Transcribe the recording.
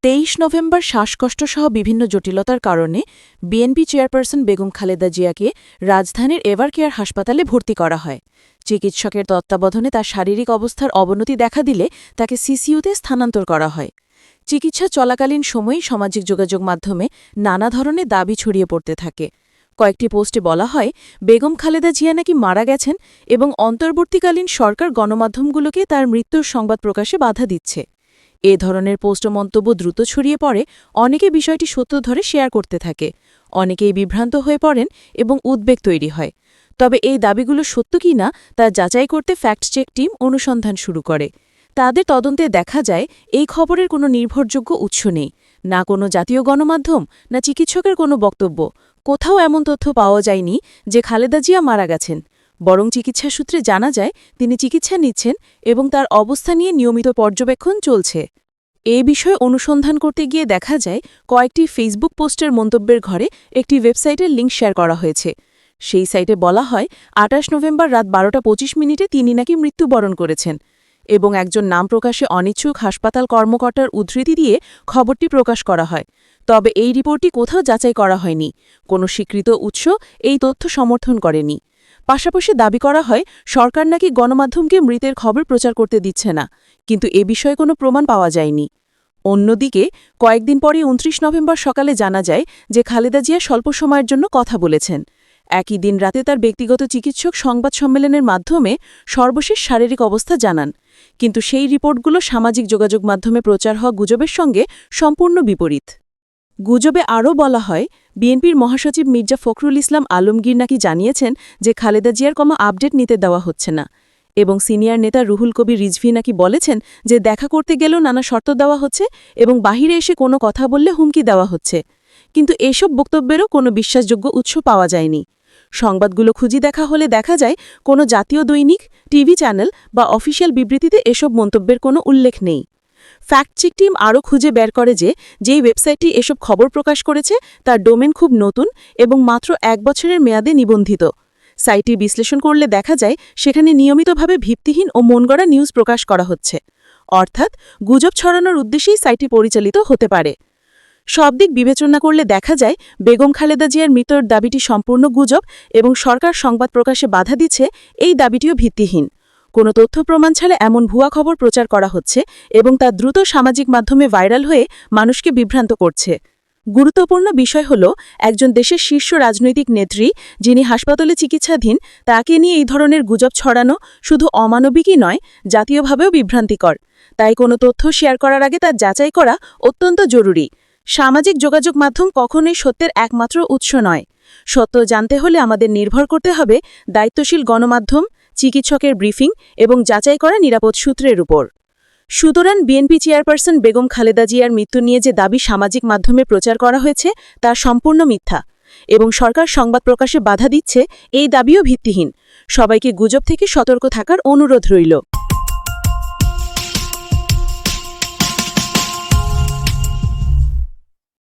২৩ November শ্বাসকষ্টসহ বিভিন্ন জটিলতার কারণে বিএনপি চেয়ারপারসন বেগম খালেদা জিয়াকে রাজধানীর এভারকেয়ার হাসপাতালে ভর্তি করা হয়। চিকিৎসকের তত্ত্বাবধানে তার শারীরিক অবস্থার অবনতি দেখা দিলে তাকে সিসিইউতে স্থানান্তর করা হয়। চিকিৎসা চলাকালীন সময়েই সামাজিক যোগাযোগ মাধ্যমে নানা ধরনের দাবি ছড়িয়ে পড়তে থাকে। কয়েকটি পোস্টে বলা হয় বেগম খালেদা জিয়া নাকি মারা গেছেন এবং অন্তর্বর্তীকালীন সরকার গণমাধ্যমগুলোকে তার মৃত্যুর সংবাদ প্রকাশে বাধা দিচ্ছে। এ ধরনের পোস্ট মন্তব্য দ্রুত ছড়িয়ে পড়ে, অনেকে বিষয়টি সত্য ধরে শেয়ার করতে থাকে, অনেকেই বিভ্রান্ত হয়ে পড়েন এবং উদ্বেগ তৈরি হয়। তবে এই দাবিগুলো সত্য কিনা তা যাচাই করতে ফ্যাক্ট চেক টিম অনুসন্ধান শুরু করে। তাদের তদন্তে দেখা যায় এই খবরের কোনো নির্ভরযোগ্য উৎস নেই, না কোনো জাতীয় গণমাধ্যম, না চিকিৎসকের কোনো বক্তব্য। কোথাও এমন তথ্য পাওয়া যায়নি যে খালেদা জিয়া মারা গেছেন, বরং চিকিৎসা সূত্রে জানা যায় তিনি চিকিৎসা নিচ্ছেন এবং তার অবস্থা নিয়ে নিয়মিত পর্যবেক্ষণ চলছে। এ বিষয়ে অনুসন্ধান করতে গিয়ে দেখা যায় কয়েকটি ফেসবুক পোস্টের মন্তব্যের ঘরে একটি ওয়েবসাইটের লিঙ্ক শেয়ার করা হয়েছে। সেই সাইটে বলা হয় ২৮ নভেম্বর রাত ১২:২৫ তিনি নাকি মৃত্যুবরণ করেছেন এবং একজন নাম প্রকাশে অনিচ্ছুক হাসপাতাল কর্মকর্তার উদ্ধৃতি দিয়ে খবরটি প্রকাশ করা হয়। তবে এই রিপোর্টটি কোথাও যাচাই করা হয়নি, কোনো স্বীকৃত উৎস এই তথ্য সমর্থন করেনি। পাশাপাশি দাবি করা হয় সরকার নাকি গণমাধ্যমকে মৃতের খবর প্রচার করতে দিচ্ছে না, কিন্তু এ বিষয়ে কোনো প্রমাণ পাওয়া যায়নি। অন্যদিকে কয়েকদিন পরে ২৯ নভেম্বর সকালে জানা যায় যে খালেদা জিয়া স্বল্প সময়ের জন্য কথা বলেছেন। একই দিন রাতে তার ব্যক্তিগত চিকিৎসক সংবাদ সম্মেলনের মাধ্যমে সর্বশেষ শারীরিক অবস্থা জানান, কিন্তু সেই রিপোর্টগুলো সামাজিক যোগাযোগ মাধ্যমে প্রচার হওয়া গুজবের সঙ্গে সম্পূর্ণ বিপরীত। গুজবে আরও বলা হয় বিএনপির মহাসচিব মির্জা ফখরুল ইসলাম আলমগীর নাকি জানিয়েছেন যে খালেদা জিয়ার কোনো আপডেট নিতে দেওয়া হচ্ছে না, এবং সিনিয়র নেতা রুহুল কবির রিজভী নাকি বলেছেন যে দেখা করতে গেলেও নানা শর্ত দেওয়া হচ্ছে এবং বাহিরে এসে কোনো কথা বললে হুমকি দেওয়া হচ্ছে। কিন্তু এসব বক্তব্যেরও কোনো বিশ্বাসযোগ্য উৎস পাওয়া যায়নি। সংবাদগুলো খুঁজি দেখা হলে দেখা যায় কোনো জাতীয় দৈনিক, টিভি চ্যানেল বা অফিসিয়াল বিবৃতিতে এসব মন্তব্যের কোনো উল্লেখ নেই। ফ্যাক্ট চেক টিম আরও খুঁজে বের করে যে যেই ওয়েবসাইটটি এসব খবর প্রকাশ করেছে তার ডোমেন খুব নতুন এবং মাত্র ১ বছরের মেয়াদে নিবন্ধিত। সাইটটি বিশ্লেষণ করলে দেখা যায় সেখানে নিয়মিতভাবে ভিত্তিহীন ও মনগড়া নিউজ প্রকাশ করা হচ্ছে, অর্থাৎ গুজব ছড়ানোর উদ্দেশ্যেই সাইটটি পরিচালিত হতে পারে। সব দিক বিবেচনা করলে দেখা যায় বেগম খালেদা জিয়ার মৃত্যুর দাবিটি সম্পূর্ণ গুজব এবং সরকার সংবাদ প্রকাশে বাধা দিচ্ছে এই দাবিটিও ভিত্তিহীন। কোনো তথ্য প্রমাণ ছাড়া এমন ভুয়া খবর প্রচার করা হচ্ছে এবং তা দ্রুত সামাজিক মাধ্যমে ভাইরাল হয়ে মানুষকে বিভ্রান্ত করছে। গুরুত্বপূর্ণ বিষয় হল একজন দেশের শীর্ষ রাজনৈতিক নেত্রী যিনি হাসপাতালে চিকিৎসাধীন, তাকে নিয়ে এই ধরনের গুজব ছড়ানো শুধু অমানবিকই নয়, জাতীয়ভাবেও বিভ্রান্তিকর। তাই কোনো তথ্য শেয়ার করার আগে তা যাচাই করা অত্যন্ত জরুরি। সামাজিক যোগাযোগ মাধ্যম কখনোই সত্যের একমাত্র উৎস নয়। সত্য জানতে হলে আমাদের নির্ভর করতে হবে দায়িত্বশীল গণমাধ্যম, চিকিৎসকের ব্রিফিং এবং যাচাই করা নিরাপদ সূত্রের উপর। সুতরাং বিএনপি চেয়ারপারসন বেগম খালেদা জিয়ার মৃত্যু নিয়ে যে দাবি সামাজিক মাধ্যমে প্রচার করা হয়েছে তা সম্পূর্ণ মিথ্যা এবং সরকার সংবাদ প্রকাশে বাধা দিচ্ছে এই দাবিও ভিত্তিহীন। সবাইকে গুজব থেকে সতর্ক থাকার অনুরোধ রইল।